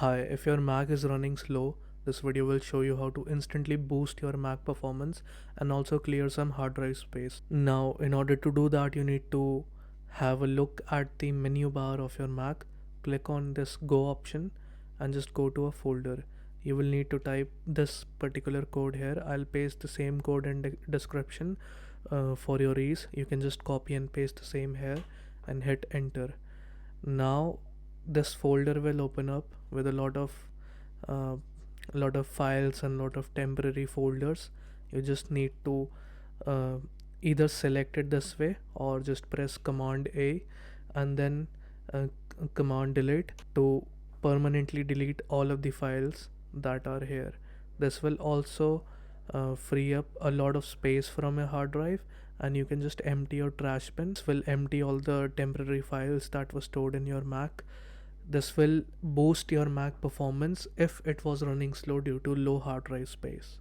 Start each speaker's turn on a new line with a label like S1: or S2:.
S1: Hi, if your Mac is running slow, this video will show you how to instantly boost your Mac performance and also clear some hard drive space. Now, in order to do that, you need to have a look at the menu bar of your Mac, click on this Go option and just go to a folder. You will need to type this particular code here. I'll paste the same code in the description for your ease. You can just copy and paste the same here and hit enter. Now this folder will open up with uh, a lot of files and lot of temporary folders. You just need to uh, either select it this way or just press command A and then command delete to permanently delete all of the files that are here. This will also free up a lot of space from your hard drive, and you can just empty your trash bin. This will empty all the temporary files that were stored in your Mac. This will boost your Mac performance if it was running slow due to low hard drive space.